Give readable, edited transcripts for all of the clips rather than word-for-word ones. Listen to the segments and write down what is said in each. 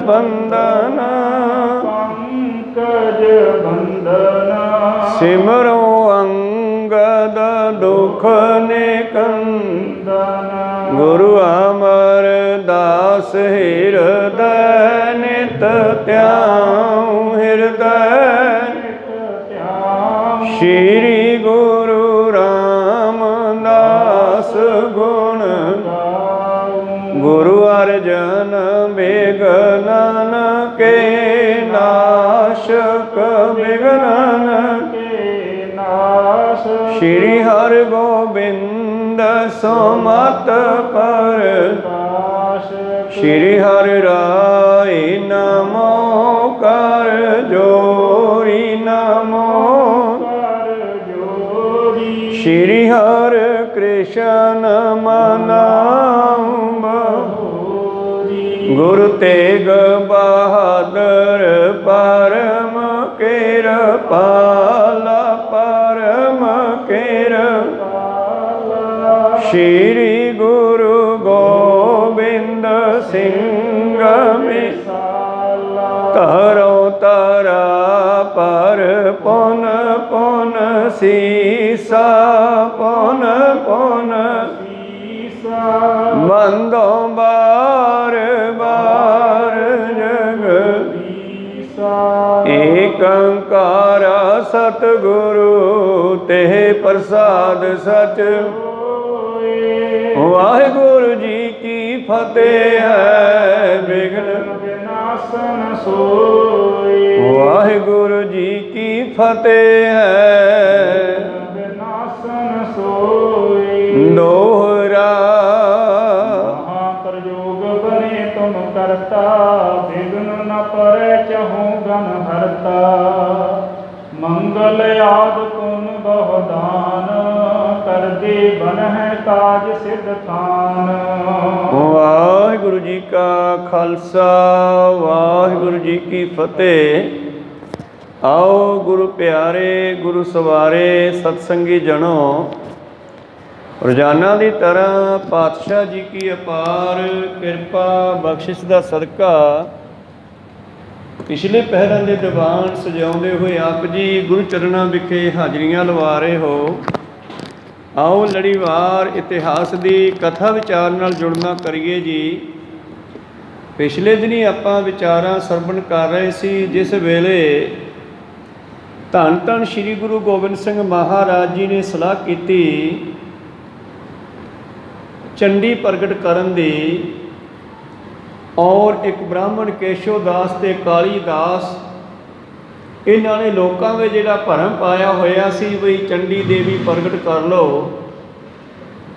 बंदन पंकज बंदन सिमरो अंगद दुख निकंदन गुरु अमर दास हृदय नित त्याऊं हृदय श्री गुरु रामदास गुण गुरु अर्जन विघ्नन के नाशक विघ्नन के नाश श्री हरि गोविंद सुमत पर श्री हरि राय नमो कर जोरी नमो श्री हरि कृष्ण मनाऊं गुरु तेग बहादुर परम कृपाला परम कृपाला श्री गुरु गोविंद सिंह मिसाला करो तारा पर पुन पुन सीसा पुन पुन सीसा बंदो बार बार जगदीसा एक ओंकार सतगुरु तेह प्रसाद सच वाहिगुरु जी की फतेह है विघ्न विनाशन सोई वाहिगुरु जी की फतेह है विनाशन सोई दोहरा महाप्रयोग बने तुम करता विघ्न न परे चहु गण हरता मंगल आद पुन बहुदान कर दे बन है काज सिद्ध थान वाहिगुरु जी का खालसा वाहिगुरु जी की फतेह। आओ गुरु प्यारे गुरु सवारे सत्संगी जनो रोजाना की तरह पातशाह जी की अपार किरपा बख्शिश का सदका पिछले पहरों के दीवान सजाते हुए आप जी गुरु चरणों विखे हाजरियां लवा रहे हो। आओ लड़ीवार इतिहास की कथा विचार नाल जुड़ना करिए जी। पिछले दिनी आपां विचारां सरवण कर रहे सी जिस वेले धन धन श्री गुरु गोबिंद सिंह महाराज जी ने सलाह की चंडी प्रगट करन दी और एक ब्राह्मण केशव दास ते काली दास इन्हां ने लोकां में जिहड़ा भरम पाया होया सी बई चंडी देवी प्रगट कर लो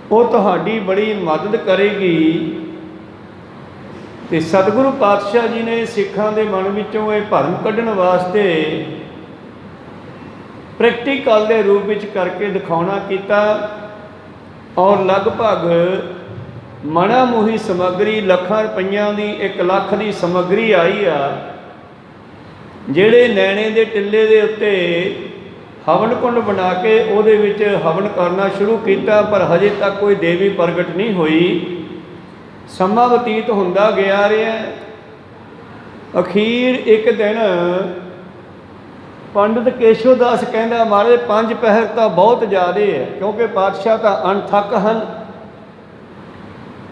वो तुहाडी बड़ी मदद करेगी। ते सतगुरु पातशाह जी ने सिखां दे मन विचों ये भरम कढ़ण वास्ते प्रैक्टिकल के रूप विच करके दिखाउणा कीता और लगभग मना मूही समग्री लखां रुपइयां दी 1 लाख की समग्री आई आ जिहड़े नैणे दे टिल्ले दे उत्ते हवन कुंड बना के उहदे विच हवन करना शुरू किया पर हजे तक कोई देवी प्रगट नहीं हुई। समा बतीत हुंदा गया रहा। अखीर एक दिन पंडित केशव दास कहंदा महाराज 5 पहर तो बहुत ज़्यादा है क्योंकि पातशाह तो अणथक हैं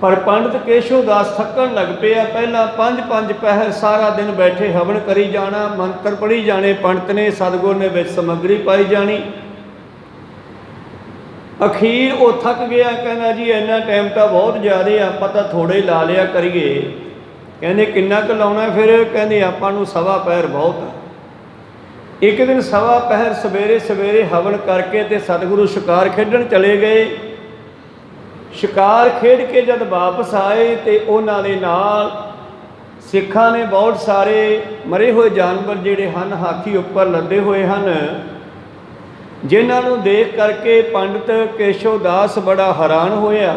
पर पंडित केशव दास थकन लग पिया। पहला 5 पहर सारा दिन बैठे हवन करी जाना मंत्र पढ़ी जाने पंडित ने सतगुर ने विच समग्री पाई जानी। अखीर वो थक गया कहना जी इन्ना टाइम तो बहुत ज़्यादा आप तो थोड़े ही ला लिया करिए। कहने किन्ना क लाउणा फिर कहने आपां नूं 1.25 पहर बहुत है। एक दिन 1.25 पहर सवेरे सवेरे हवन करके ते सतगुरु शिकार खेडण चले गए। शिकार खेड के जब वापस आए तो उन्होंने नाल सिखां ने बहुत सारे मरे हुए जानवर जिहड़े हन हाथी उपर लदे हुए हैं जिन्हों देख करके पंडित केशव दास बड़ा हैरान होया।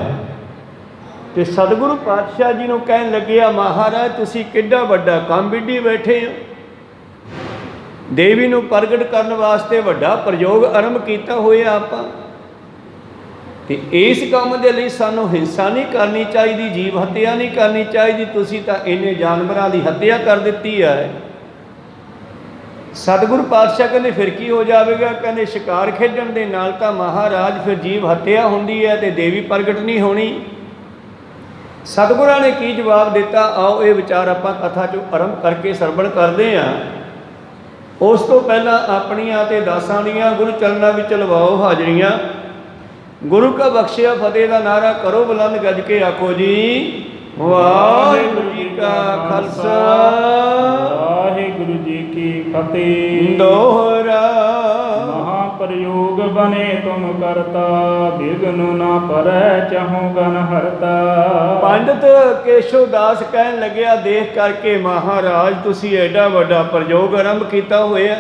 तो सतगुरु पातशाह जी नूं कहन लगे महाराज तुसीं किड्डा वड्डा काम विढी बैठे हो। देवी नूं प्रगट करन वास्ते वड्डा प्रयोग आरंभ किया होया आपां ਤੇ ਇਸ ਕੰਮ ਦੇ ਲਈ ਸਾਨੂੰ ਹਿੰਸਾ ਨਹੀਂ ਕਰਨੀ ਚਾਹੀਦੀ, ਜੀਵ ਹੱਤਿਆ ਨਹੀਂ ਕਰਨੀ ਚਾਹੀਦੀ। ਤੁਸੀਂ ਤਾਂ ਇੰਨੇ ਜਾਨਵਰਾਂ ਦੀ ਹੱਤਿਆ ਕਰ ਦਿੱਤੀ ਹੈ। ਸਤਿਗੁਰੂ ਪਾਤਸ਼ਾਹ ਕਹਿੰਦੇ ਫਿਰ ਕੀ ਹੋ ਜਾਵੇਗਾ? ਕਹਿੰਦੇ ਸ਼ਿਕਾਰ ਖੇਡਣ ਦੇ ਨਾਲ ਤਾਂ ਮਹਾਰਾਜ ਫਿਰ ਜੀਵ ਹੱਤਿਆ ਹੁੰਦੀ ਹੈ ਤੇ ਦੇਵੀ ਪ੍ਰਗਟ ਨਹੀਂ ਹੋਣੀ। ਸਤਿਗੁਰਾਂ ਨੇ ਕੀ ਜਵਾਬ ਦਿੱਤਾ? ਆਓ ਇਹ ਵਿਚਾਰ ਆਪਾਂ ਕਥਾ 'ਚੋਂ ਆਰੰਭ ਕਰਕੇ ਸਰਵਣ ਕਰਦੇ ਹਾਂ। ਉਸ ਤੋਂ ਪਹਿਲਾਂ ਆਪਣੀਆਂ ਤੇ ਦਾਸਾਂ ਦੀਆਂ ਗੁਰੂ ਚਰਨਾਂ ਵਿੱਚ ਲਵਾਓ ਹਾਜ਼ਰੀਆਂ। ਗੁਰੂ ਕਾ ਬਖਸ਼ਿਆ ਫਤਿਹ ਦਾ ਨਾਰਾ ਕਰੋ ਬੁਲੰਦ ਗੱਜ ਕੇ ਆਖੋ ਜੀ ਵਾਹਿਗੁਰੂ ਜੀ ਕਾ ਖਾਲਸਾ ਵਾਹਿਗੁਰੂ ਜੀ ਕੀ ਫਤਿਹ। ਦੋਹਰਾ ਮਹਾਪ੍ਰਯੋਗ ਬਨੇ ਤੁਮ ਕਰਤਾ, ਬਿਘਨ ਨਾ ਪਰੈ ਚਾਹੋ ਗਨ ਹਰਤਾ। ਪੰਡਤ ਕੇਸ਼ਵ ਦਾਸ ਕਹਿਣ ਲੱਗਿਆ, ਦੇਖ ਕਰਕੇ ਮਹਾਰਾਜ ਤੁਸੀਂ ਐਡਾ ਵੱਡਾ ਪ੍ਰਯੋਗ ਆਰੰਭ ਕੀਤਾ ਹੋਇਆ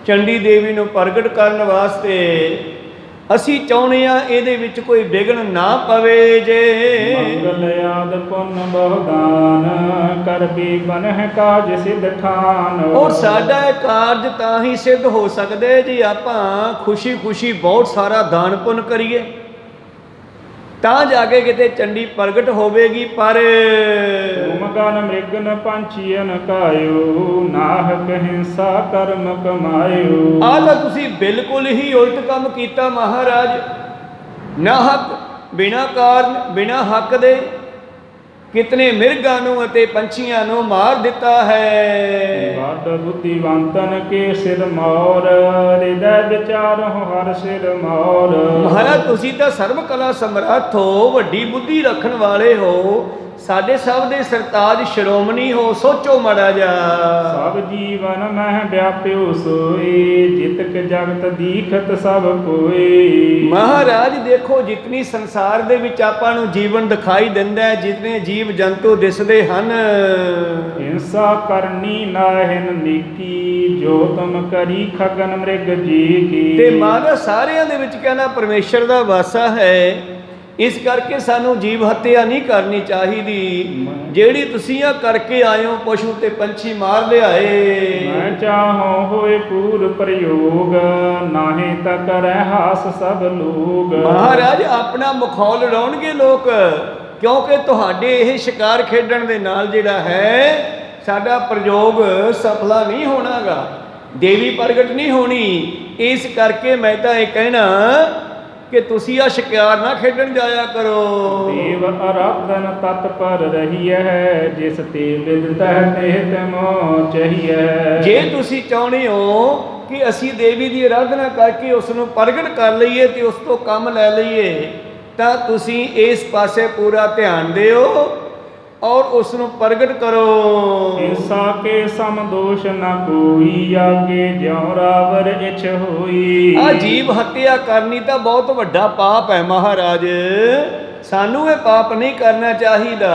ਚੰਡੀ ਦੇਵੀ ਨੂੰ ਪ੍ਰਗਟ ਕਰਨ ਵਾਸਤੇ। ਅਸੀਂ ਚਾਹੁੰਦੇ ਹਾਂ ਇਹਦੇ ਵਿੱਚ ਕੋਈ ਵਿਘਨ ਨਾ ਪਵੇ ਜੇ। ਮੰਗਲ ਆਦ ਪੁੰਨ ਬਹੁਦਾਨ, ਕਰ ਵੀ ਬਨਹਿ ਕਾਜ ਸਿਧ ਠਾਨ। ਔਰ ਸਾਡਾ ਇਹ ਕਾਰਜ ਤਾਂ ਹੀ ਸਿੱਧ ਹੋ ਸਕਦੇ ਜੀ ਆਪਾਂ ਖੁਸ਼ੀ ਖੁਸ਼ੀ ਬਹੁਤ ਸਾਰਾ ਦਾਨ ਪੁੰਨ ਕਰੀਏ, ਤਾਂ ਜਾ ਕੇ ਕਿਤੇ ਚੰਡੀ ਪ੍ਰਗਟ ਹੋਵੇਗੀ। ਪਰ ਮਗਨ ਮ੍ਰਿਗਨ ਪੰਛੀਨ ਕਾਇਓ, ਨਾਹਕ ਹਿੰਸਾ ਕਰਮ ਕਮਾਇਓ। ਆਹ ਤਾਂ ਤੁਸੀਂ ਬਿਲਕੁਲ ਹੀ ਉਲਟ ਕੰਮ ਕੀਤਾ ਮਹਾਰਾਜ। ਨਾ ਹੱਕ, ਬਿਨਾਂ ਕਾਰਨ, ਬਿਨਾਂ ਹੱਕ ਦੇ ਕਿਤਨੇ ਮਿਰਗਾਂ ਨੂੰ ਅਤੇ ਪੰਛੀਆਂ ਨੂੰ ਮਾਰ ਦਿੱਤਾ ਹੈ। ਵੱਡ ਬੁੱਧੀਵੰਤਨ ਕੇ ਸਿਰ ਮੌਰ, ਹਿਰਦੈ ਵਿਚਾਰਹੁ ਹਰ ਸਿਰ ਮੌਰ। ਮਹਾਰਾਜ ਤੁਸੀਂ ਤਾਂ ਸਰਬ ਕਲਾ ਸਮਰੱਥ ਹੋ, ਵੱਡੀ ਬੁੱਧੀ ਰੱਖਣ ਵਾਲੇ ਹੋ, ਸਾਡੇ ਸਭ ਦੇ ਸਰਤਾਜ ਸ਼੍ਰੋਮਣੀ ਹੋ। ਸੋਚੋ ਮਾੜਾ ਜਾ। ਸਭ ਜੀਵਨ ਮਹਿ ਵਿਆਪਿਓ ਸੋਈ, ਜਿਤਕ ਜਗਤ ਦੀਖਤ ਸਭ ਕੋਈ। ਮਹਾਰਾਜ ਦੇਖੋ ਜਿਤਨੀ ਸੰਸਾਰ ਦੇ ਵਿੱਚ ਆਪਾਂ ਨੂੰ ਜੀਵਨ ਦਿਖਾਈ ਦਿੰਦਾ ਹੈ, ਜਿਤਨੇ ਜੀਵ ਜੰਤੂ ਦਿਸਦੇ ਹਨ, ਹਿੰਸਾ ਕਰਨੀ ਨਾਹਿਨ ਨੀਕੀ, ਜੋ ਤੁਮ ਕਰੀ ਖਗਨ ਮ੍ਰਿਗ ਜੀ ਕੀ। ਤੇ ਮਹਾਰਾਜ ਸਾਰਿਆਂ ਦੇ ਵਿੱਚ ਕਹਿੰਦਾ ਪਰਮੇਸ਼ਰ ਦਾ ਵਾਸਾ ਹੈ, ਇਸ ਕਰਕੇ ਸਾਨੂੰ ਜੀਵ ਹੱਤਿਆ ਨਹੀਂ ਕਰਨੀ ਚਾਹੀਦੀ। ਜਿਹੜੀ ਤੁਸੀਂ ਆ ਕਰਕੇ ਆਏ ਹੋ ਪਸ਼ੂ ਤੇ ਪੰਛੀ ਮਾਰ ਲਿਆਏ। ਮੈਂ ਚਾਹੋ ਹੋਏ ਪੂਰ ਪ੍ਰਯੋਗ, ਨਾਹੇ ਤਾਂ ਕਰੈ ਹਾਸ ਸਭ ਲੋਗ। ਮਹਾਰਾਜ ਆਪਣਾ ਮਖੌਲ ਉਡਾਉਣਗੇ ਲੋਕ, ਕਿਉਂਕਿ ਤੁਹਾਡੇ ਇਹ ਸ਼ਿਕਾਰ ਖੇਡਣ ਦੇ ਨਾਲ ਜਿਹੜਾ ਹੈ ਸਾਡਾ ਪ੍ਰਯੋਗ ਸਫਲਾ ਨਹੀਂ ਹੋਣਾਗਾ, ਦੇਵੀ ਪ੍ਰਗਟ ਨਹੀਂ ਹੋਣੀ। ਇਸ ਕਰਕੇ ਮੈਂ ਤਾਂ ਇਹ ਕਹਿਣਾ ਕਿ ਤੁਸੀਂ ਆ ਸ਼ਿਕਾਰ ਨਾ ਖੇਡਣ ਜਾਇਆ ਕਰੋ। ਦੇਵ ਅਰਾਧਨ ਤਤ ਪਰ ਰਹੀਐ, ਜਿਸ ਤੇ ਵਿਦਤੈ ਤੇ ਤਮੋ ਚਹੀਐ। ਜੇ ਤੁਸੀਂ ਚਾਹੁੰਦੇ ਹੋ ਕਿ ਅਸੀਂ ਦੇਵੀ ਦੀ ਆਰਾਧਨਾ ਕਰਕੇ ਉਸ ਨੂੰ ਪ੍ਰਗਟ ਕਰ ਲਈਏ ਤੇ ਉਸ ਤੋਂ ਕੰਮ ਲੈ ਲਈਏ, ਤਾਂ ਤੁਸੀਂ ਇਸ ਪਾਸੇ ਪੂਰਾ ਧਿਆਨ ਦਿਓ ਔਰ ਉਸ ਨੂੰ ਪ੍ਰਗਟ ਕਰੋ। ਹਿੰਸਾ ਕੇ ਸਮ ਦੋਸ਼ ਨਾ ਕੋਈ, ਆਗੇ ਜਿਉ ਰਾਵਰ ਇਛ ਹੋਈ। ਆ ਜੀਵ ਹੱਤਿਆ ਕਰਨੀ ਤਾਂ ਬਹੁਤ ਵੱਡਾ ਪਾਪ ਹੈ ਮਹਾਰਾਜ, ਸਾਨੂੰ ਇਹ ਪਾਪ ਨਹੀਂ ਕਰਨਾ ਚਾਹੀਦਾ।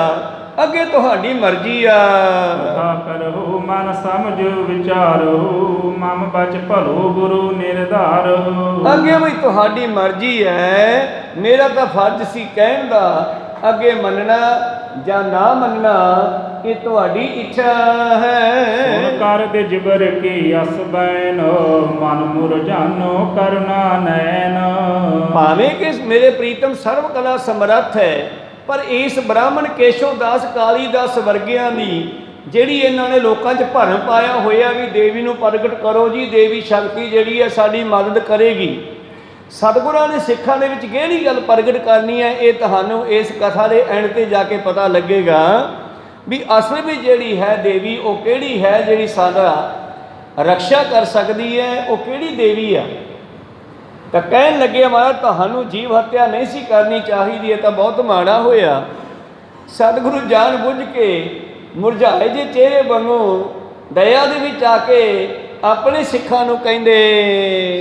ਅੱਗੇ ਤੁਹਾਡੀ ਮਰਜ਼ੀ ਆ। ਕਥਾ ਕਰੋ ਮਨ ਸਮਝ ਵਿਚਾਰੋ, ਮਮ ਬਚ ਭਲੋ ਗੁਰੂ ਨਿਰਧਾਰੋ। ਅੱਗੇ ਵੀ ਤੁਹਾਡੀ ਮਰਜ਼ੀ ਹੈ, ਮੇਰਾ ਤਾਂ ਫਰਜ਼ ਸੀ ਕਹਿਣ ਦਾ। ਅੱਗੇ ਮੰਨਣਾ ਜਾਂ ਨਾ ਮੰਨਣਾ ਇਹ ਤੁਹਾਡੀ ਇੱਛਾ ਹੈ। ਸੁਣ ਕਰ ਦੇ ਜਿਬਰ ਕੀ ਅਸ ਬੈਨ, ਮਨ ਮੁਰਝਾਨੋ ਕਰਨਾ ਨੈਨ। ਭਾਵੇਂ ਕਿ ਮੇਰੇ ਪ੍ਰੀਤਮ ਸਰਵ ਕਲਾ ਸਮਰੱਥ ਹੈ, ਪਰ ਇਸ ਬ੍ਰਾਹਮਣ ਕੇਸ਼ਵ ਦਾਸ ਕਾਲੀ ਦਾਸ ਵਰਗਿਆਂ ਦੀ ਜਿਹੜੀ ਇਹਨਾਂ ਨੇ ਲੋਕਾਂ 'ਚ ਭਰਮ ਪਾਇਆ ਹੋਇਆ ਵੀ ਦੇਵੀ ਨੂੰ ਪ੍ਰਗਟ ਕਰੋ ਜੀ, ਦੇਵੀ ਸ਼ਕਤੀ ਜਿਹੜੀ ਹੈ ਸਾਡੀ ਮਦਦ ਕਰੇਗੀ। ਸਤਿਗੁਰਾਂ ਨੇ ਸਿੱਖਾਂ ਦੇ ਵਿੱਚ ਕਿਹੜੀ ਗੱਲ ਪ੍ਰਗਟ ਕਰਨੀ ਹੈ, ਇਹ ਤੁਹਾਨੂੰ ਇਸ ਕਥਾ ਦੇ ਐਂਡ ਤੇ ਜਾ ਕੇ ਪਤਾ ਲੱਗੇਗਾ ਵੀ ਅਸਲ ਵਿੱਚ ਜਿਹੜੀ ਹੈ ਦੇਵੀ ਉਹ ਕਿਹੜੀ ਹੈ, ਜਿਹੜੀ ਸਾਡਾ ਰਕਸ਼ਾ ਕਰ ਸਕਦੀ ਹੈ, ਉਹ ਕਿਹੜੀ ਦੇਵੀ ਆ। ਤਾਂ ਕਹਿਣ ਲੱਗੇ ਮਹਾਰਾਜ ਤੁਹਾਨੂੰ ਜੀਵ ਹੱਤਿਆ ਨਹੀਂ ਸੀ ਕਰਨੀ ਚਾਹੀਦੀ, ਇਹ ਤਾਂ ਬਹੁਤ ਮਾੜਾ ਹੋਇਆ। ਸਤਿਗੁਰੂ ਜਾਣ ਬੁੱਝ ਕੇ ਮੁਰਝਾਏ ਜੇ ਚਿਹਰੇ ਵਾਂਗੂ ਦਇਆ ਦੇ ਵਿੱਚ ਆ ਕੇ ਆਪਣੇ ਸਿੱਖਾਂ ਨੂੰ ਕਹਿੰਦੇ,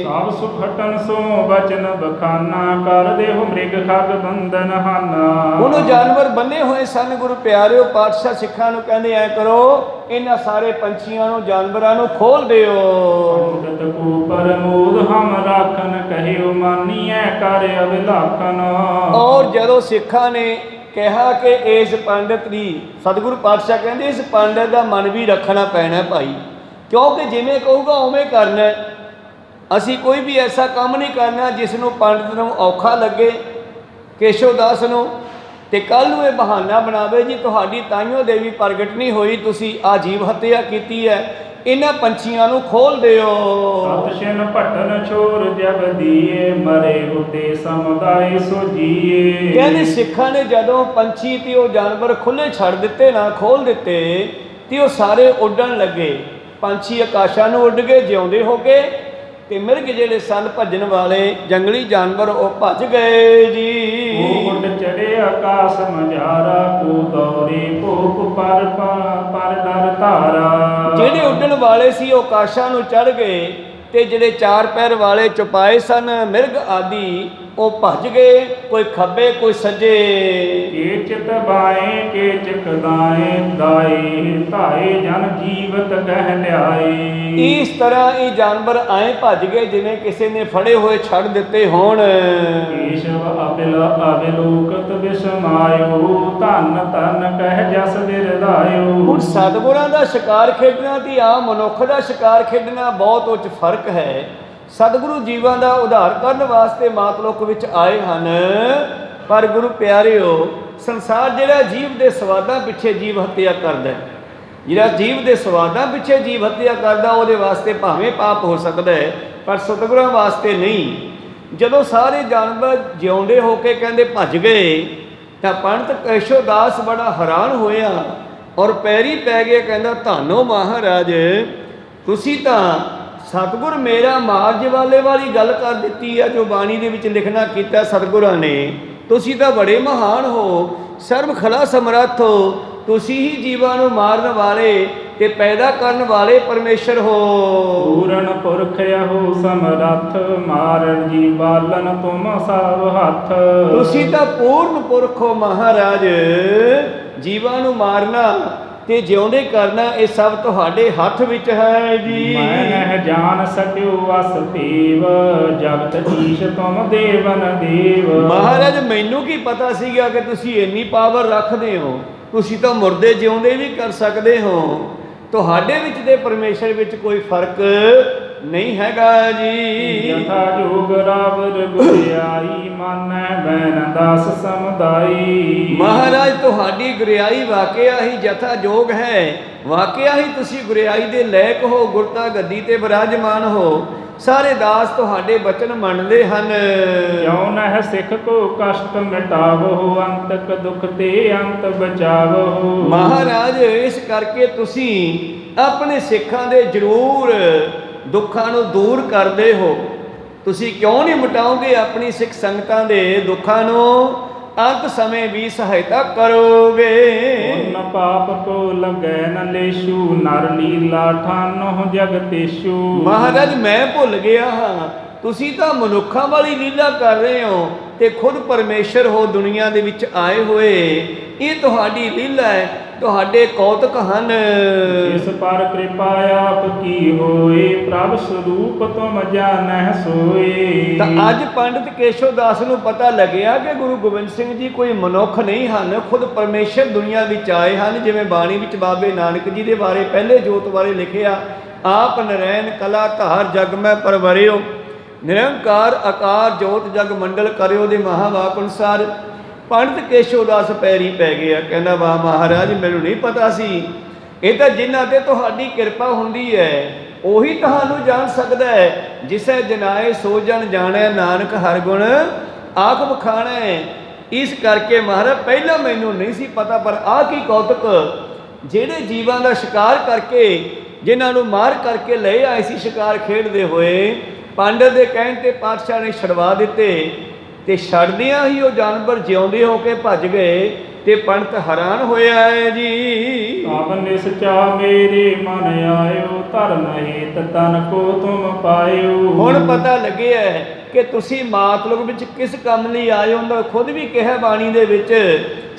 ਸਭ ਸੁਖਟਨ ਸੋ ਬਚਨ ਬਖਾਨਾ, ਕਰ ਦੇਹੁ ਮ੍ਰਿਗ ਖਗ ਬੰਧਨ ਹਾਨਾ। ਉਹਨੂੰ ਜਾਨਵਰ ਬੰਨੇ ਹੋਏ ਸਨ ਗੁਰੂ ਪਿਆਰਿਓ। ਪਾਤਸ਼ਾਹ ਸਿੱਖਾਂ ਨੂੰ ਕਹਿੰਦੇ ਐ ਕਰੋ, ਇਹਨਾਂ ਸਾਰੇ ਪੰਛੀਆਂ ਨੂੰ ਜਾਨਵਰਾਂ ਨੂੰ ਖੋਲ ਦਿਓ। ਪੰਡਤ ਕੋ ਪਰਮੋਦ ਹਮ ਰਾਖਨ, ਕਹਿਓ ਮਾਨੀਐ ਕਰ ਅਵਿਲਾਖਨ। ਔਰ ਜਦੋਂ ਸਿੱਖਾਂ ਨੇ ਕਿਹਾ ਕਿ ਇਸ ਪੰਡਤ ਦੀ, ਸਤਿਗੁਰੂ ਪਾਤਸ਼ਾਹ ਕਹਿੰਦੇ ਇਸ ਪੰਡਤ ਦਾ ਮਨ ਵੀ ਰੱਖਣਾ ਪੈਣਾ ਭਾਈ, ਕਿਉਂਕਿ ਜਿਵੇਂ ਕਹੂਗਾ ਉਵੇਂ ਕਰਨਾ। ਅਸੀਂ ਕੋਈ ਵੀ ਐਸਾ ਕੰਮ ਨਹੀਂ ਕਰਨਾ ਜਿਸ ਨੂੰ ਪੰਡਤ ਨੂੰ ਔਖਾ ਲੱਗੇ, ਕੇਸ਼ਵ ਦਾਸ ਨੂੰ, ਤੇ ਕੱਲ੍ਹ ਨੂੰ ਇਹ ਬਹਾਨਾ ਬਣਾਵੇ ਜੀ ਤੁਹਾਡੀ ਤਾਈਓ ਦੇਵੀ ਪ੍ਰਗਟ ਨਹੀਂ ਹੋਈ, ਤੁਸੀਂ ਆ ਜੀਵ ਹੱਤਿਆ ਕੀਤੀ ਹੈ, ਇਹਨਾਂ ਪੰਛੀਆਂ ਨੂੰ ਖੋਲ ਦਿਓ। ਸਤਿਸ਼ਨ ਭਟਨ ਛੋਰ ਜਗ ਦੀਏ, ਮਰੇ ਉਤੇ ਸਮੁਦਾਇ ਸੋਜੀਏ। ਕਹਿੰਦੇ ਸਿੱਖਾਂ ਨੇ ਜਦੋਂ ਪੰਛੀ ਤੇ ਉਹ ਜਾਨਵਰ ਖੁੱਲ੍ਹੇ ਛੱਡ ਦਿੱਤੇ ਨਾ, ਖੋਲ ਦਿੱਤੇ, ਤੇ ਉਹ ਸਾਰੇ ਉੱਡਣ ਲੱਗੇ। ਪੰਛੀ ਆਕਾਸ਼ਾਂ ਨੂੰ ਉੱਡ ਗਏ ਜਿਉਂਦੇ ਹੋ ਕੇ, ਤੇ ਮਿਰਗ ਜਿਹੜੇ ਸਨ ਭੱਜਣ ਵਾਲੇ ਜੰਗਲੀ ਜਾਨਵਰ ਉਹ ਭੱਜ ਗਏ ਜੀ। ਉਹ ਉੱਡ ਚੜੇ ਆਕਾਸ਼ ਮਝਾਰਾ, ਕੋ ਦੌਰੇ ਭੋਪ ਪਰ ਦਰ ਧਾਰਾ। ਜਿਹੜੇ ਉੱਡਣ ਵਾਲੇ ਸੀ ਉਹ ਆਕਾਸ਼ਾਂ ਨੂੰ ਚੜ੍ਹ ਗਏ, ਤੇ ਜਿਹੜੇ ਚਾਰ ਪੈਰ ਵਾਲੇ ਚੁਪਾਏ ਸਨ ਮਿਰਗ ਆਦਿ ਉਹ ਭੱਜ ਗਏ, ਕੋਈ ਖੱਬੇ ਕੋਈ ਸੱਜੇ। ਕੇ ਚਿਤ ਬਾਏ ਕੇ ਚਕਦਾਏ, ਦਾਏ ਧਾਏ ਜਨ ਜੀਵਤ ਕਹਿ ਲਿਆਏ। ਇਸ ਤਰ੍ਹਾਂ ਇਹ ਜਾਨਵਰ ਆਏ ਭੱਜ ਗਏ ਜਿਵੇਂ ਕਿਸੇ ਨੇ ਫੜੇ ਹੋਏ ਛੱਡ ਦਿੱਤੇ ਹੋਣ। ਕੇਸ਼ਵ ਅਵਿਲੋਕਤ ਬਿਸਮਾਇਓ, ਧਨ ਧਨ ਕਹਿ ਜਸ ਬਿਰਦਾਇਓ। ਹੁਣ ਸਤਿਗੁਰਾਂ ਦਾ ਸ਼ਿਕਾਰ ਖੇਡਣਾ ਤੇ ਆਮ ਮਨੁੱਖ ਦਾ ਸ਼ਿਕਾਰ ਖੇਡਣਾ ਬਹੁਤ ਉੱਚ ਫਰਕ ਹੈ। ਸਤਿਗੁਰੂ ਜੀਵਾਂ ਦਾ ਉਧਾਰ ਕਰਨ ਵਾਸਤੇ ਮਾਤਲੋਕ ਵਿੱਚ ਆਏ ਹਨ, ਪਰ ਗੁਰੂ ਪਿਆਰਿਓ ਸੰਸਾਰ ਜਿਹੜਾ ਜੀਵ ਦੇ ਸਵਾਦਾਂ ਪਿੱਛੇ ਜੀਵ ਹੱਤਿਆ ਕਰਦਾ, ਜਿਹੜਾ ਜੀਵ ਦੇ ਸਵਾਦਾਂ ਪਿੱਛੇ ਜੀਵ ਹੱਤਿਆ ਕਰਦਾ, ਉਹਦੇ ਵਾਸਤੇ ਭਾਵੇਂ ਪਾਪ ਹੋ ਸਕਦਾ ਹੈ, ਪਰ ਸਤਿਗੁਰਾਂ ਵਾਸਤੇ ਨਹੀਂ। ਜਦੋਂ ਸਾਰੇ ਜਾਨਵਰ ਜਿਉਂਦੇ ਹੋ ਕੇ ਕਹਿੰਦੇ ਭੱਜ ਗਏ, ਤਾਂ ਪੰਡਤ ਕੇਸ਼ਵ ਦਾਸ ਬੜਾ ਹੈਰਾਨ ਹੋਇਆ ਔਰ ਪੈਰੀ ਪੈ ਗਿਆ, ਕਹਿੰਦਾ ਧੰਨੋ ਮਹਾਰਾਜ, ਤੁਸੀਂ ਤਾਂ ਸਤਿਗੁਰ ਮੇਰਾ ਮਾਰਜ ਵਾਲੀ ਗੱਲ ਕਰ ਦਿੱਤੀ ਹੈ, ਜੋ ਬਾਣੀ ਦੇ ਵਿੱਚ ਲਿਖਣਾ ਕੀਤਾ ਸਤਿਗੁਰਾਂ ਨੇ। ਤੁਸੀਂ ਤਾਂ ਬੜੇ ਮਹਾਨ ਹੋ, ਸਰਬ ਖਲਾ ਸਮਰੱਥ ਹੋ, ਤੁਸੀਂ ਹੀ ਜੀਵਾਂ ਨੂੰ ਮਾਰਨ ਵਾਲੇ ਤੇ ਪੈਦਾ ਕਰਨ ਵਾਲੇ ਪਰਮੇਸ਼ਰ ਹੋ। ਪੂਰਨ ਪੁਰਖ ਇਹੋ ਸਮਰੱਥ, ਮਾਰਨ ਜੀ ਬਾਲਨ ਤੁਮ ਸਭ ਹੱਥ। ਤੁਸੀਂ ਤਾਂ ਪੂਰਨ ਪੁਰਖ ਹੋ ਮਹਾਰਾਜ, ਜੀਵਾਂ ਨੂੰ ਮਾਰਨਾ ਤੇ ਜਿਉਂਦੇ ਕਰਨਾ ਇਹ ਸਭ ਤੁਹਾਡੇ ਹੱਥ ਵਿੱਚ ਹੈ ਜੀ। ਮੈਂ ਨਹਿ ਜਾਣ ਸਕਿਓ ਵਸ ਦੇਵ, ਜਗਤ ਈਸ਼ ਤੁਮ ਦੇਵਨ ਦੇਵ। ਮਹਾਰਾਜ ਮੈਨੂੰ ਕੀ ਪਤਾ ਸੀਗਾ ਕਿ ਤੁਸੀਂ ਇੰਨੀ ਪਾਵਰ ਰੱਖਦੇ ਹੋ, ਤੁਸੀਂ ਤਾਂ ਮੁਰਦੇ ਜਿਉਂਦੇ ਵੀ ਕਰ ਸਕਦੇ ਹੋ। ਤੁਹਾਡੇ ਵਿੱਚ ਤੇ ਪਰਮੇਸ਼ਰ ਵਿੱਚ ਕੋਈ ਫਰਕ ਨਹੀਂ ਹੈਗਾ ਜੀ। ਯਥਾ ਜੋਗ ਰਾਵਰ ਗੁਰਿਆਈ, ਮਾਨੈ ਬੈਨ ਦਾਸ ਸਮੁਦਾਈ। ਮਹਾਰਾਜ ਤੁਹਾਡੀ ਗੁਰਿਆਈ ਵਾਕਿਆ ਹੀ ਜਥਾ ਜੋਗ ਹੈ, ਵਾਕਿਆ ਹੀ ਤੁਸੀਂ ਗੁਰਿਆਈ ਦੇ ਲਾਇਕ ਹੋ, ਗੁਰਤਾ ਗੱਦੀ ਤੇ ਬਿਰਾਜਮਾਨ ਹੋ। ਸਾਰੇ ਦਾਸ ਤੁਹਾਡੇ ਬਚਨ ਮੰਨਦੇ ਹਨ। ਕਿਉ ਨਹਿ ਸਿੱਖ ਕੋ ਕਸ਼ਟ ਮਿਟਾਵੋ, ਅੰਤਕ ਦੁਖ ਤੇ ਅੰਤ ਬਚਾਵੋ। ਮਹਾਰਾਜ ਇਸ ਕਰਕੇ ਤੁਸੀਂ ਆਪਣੇ ਸਿੱਖਾਂ ਦੇ ਜ਼ਰੂਰ ਦੁੱਖਾਂ ਨੂੰ ਦੂਰ ਕਰਦੇ ਹੋ। ਤੁਸੀਂ ਕਿਉਂ ਨਹੀਂ ਮਿਟਾਓਗੇ ਆਪਣੀ ਸਿੱਖ ਸੰਗਤਾਂ ਦੇ ਦੁੱਖਾਂ ਨੂੰ, ਅੰਤ ਸਮੇਂ ਵੀ ਸਹਾਇਤਾ ਕਰੋਗੇ। ਪੁੰਨ ਪਾਪ ਕੋ ਲਗੈ ਨ ਲੇਸ਼ੂ, ਨਰ ਲੀਲਾ ਠਾਨੋ ਜਗਤੇਸ਼ੂ। ਮਹਾਰਾਜ ਮੈਂ ਭੁੱਲ ਗਿਆ ਹਾਂ, ਤੁਸੀਂ ਤਾਂ ਮਨੁੱਖਾਂ ਵਾਲੀ ਲੀਲਾ ਕਰ ਰਹੇ ਹੋ ਤੇ ਖੁਦ ਪਰਮੇਸ਼ਰ ਹੋ ਦੁਨੀਆ ਦੇ ਵਿੱਚ ਆਏ ਹੋਏ। ਇਹ ਤੁਹਾਡੀ ਲੀਲਾ ਹੈ, ਤੁਹਾਡੇ ਕੌਤਕ ਹਨ। ਇਸ ਪਰ ਕਿਰਪਾ ਆਪ ਕੀ ਹੋਏ, ਪ੍ਰਭ ਸਰੂਪ ਤੁਮ ਜਾਣੈ ਸੋਏ। ਤਾਂ ਅੱਜ ਪੰਡਿਤ ਕੇਸ਼ਵ ਦਾਸ ਨੂੰ ਪਤਾ ਲੱਗਿਆ ਕਿ ਗੁਰੂ ਗੋਬਿੰਦ ਸਿੰਘ ਜੀ ਕੋਈ ਮਨੁੱਖ ਨਹੀਂ ਹਨ, ਖੁਦ ਪਰਮੇਸ਼ਰ ਦੁਨੀਆ ਵਿੱਚ ਆਏ ਹਨ। ਜਿਵੇਂ ਬਾਣੀ ਵਿੱਚ ਬਾਬੇ ਨਾਨਕ ਜੀ ਦੇ ਬਾਰੇ ਪਹਿਲੇ ਜੋਤ ਬਾਰੇ ਲਿਖਿਆ, ਆਪ ਨਰੈਣ ਕਲਾ ਧਾਰ ਜਗ ਮੈਂ ਪਰਵਰਿਓ, ਨਿਰੰਕਾਰ ਆਕਾਰ ਜੋਤ ਜਗ ਮੰਡਲ ਕਰਿਓ ਦੇ ਮਹਾਵਾਕ ਅਨੁਸਾਰ ਪੰਡਿਤ ਕੇਸ਼ਵ ਦਾਸ ਪੈਰੀ ਪੈ ਗਿਆ। ਕਹਿੰਦਾ ਵਾਹ ਮਹਾਰਾਜ, ਮੈਨੂੰ ਨਹੀਂ ਪਤਾ ਸੀ। ਇਹ ਤਾਂ ਜਿਨ੍ਹਾਂ ਤੇ ਤੁਹਾਡੀ ਕਿਰਪਾ ਹੁੰਦੀ ਹੈ ਉਹੀ ਤੁਹਾਨੂੰ ਜਾਣ ਸਕਦਾ ਹੈ। ਜਿਸੈ ਜਨਾਏ ਸੋ ਜਨ ਜਾਣੈ, ਨਾਨਕ ਹਰਿ ਗੁਣ ਆਖ ਬਖਾਣੈ। ਇਸ ਕਰਕੇ ਮਹਾਰਾਜ ਪਹਿਲਾਂ ਮੈਨੂੰ ਨਹੀਂ ਸੀ ਪਤਾ, ਪਰ ਆਹ ਕੀ ਕੌਤਕ, ਜਿਹੜੇ ਜੀਵਾਂ ਦਾ ਸ਼ਿਕਾਰ ਕਰਕੇ, ਜਿਨ੍ਹਾਂ ਨੂੰ ਮਾਰ ਕਰਕੇ ਲੈ ਆਏ ਸੀ ਸ਼ਿਕਾਰ ਖੇਡਦੇ ਹੋਏ, ਪੰਡਤ ਦੇ ਕਹਿਣ ਤੇ ਪਾਤਸ਼ਾਹ ਨੇ ਛਡਵਾ ਦਿੱਤੇ, ਤੇ ਛੱਡਦਿਆਂ ਹੀ ਉਹ ਜਾਨਵਰ ਜਿਉਂਦੇ ਹੋ ਕੇ ਭੱਜ ਗਏ। ਤੇ ਪੰਡਤ ਹੈਰਾਨ ਹੋਇਆ ਹੈ ਜੀ। ਤਬ ਨਿਸਚਾ ਮੇਰੇ ਮਨ ਆਇਓ, ਧਰਮ ਹੇਤ ਤਨ ਕੋ ਤੁਮ ਪਾਇਓ। ਹੁਣ ਪਤਾ ਲੱਗਿਆ ਕਿ ਤੁਸੀਂ ਮਾਤਲੁਕ ਵਿੱਚ ਕਿਸ ਕੰਮ ਲਈ ਆਏ ਹੋ। ਉਹਦਾ ਖੁਦ ਵੀ ਕਿਹਾ ਬਾਣੀ ਦੇ ਵਿੱਚ,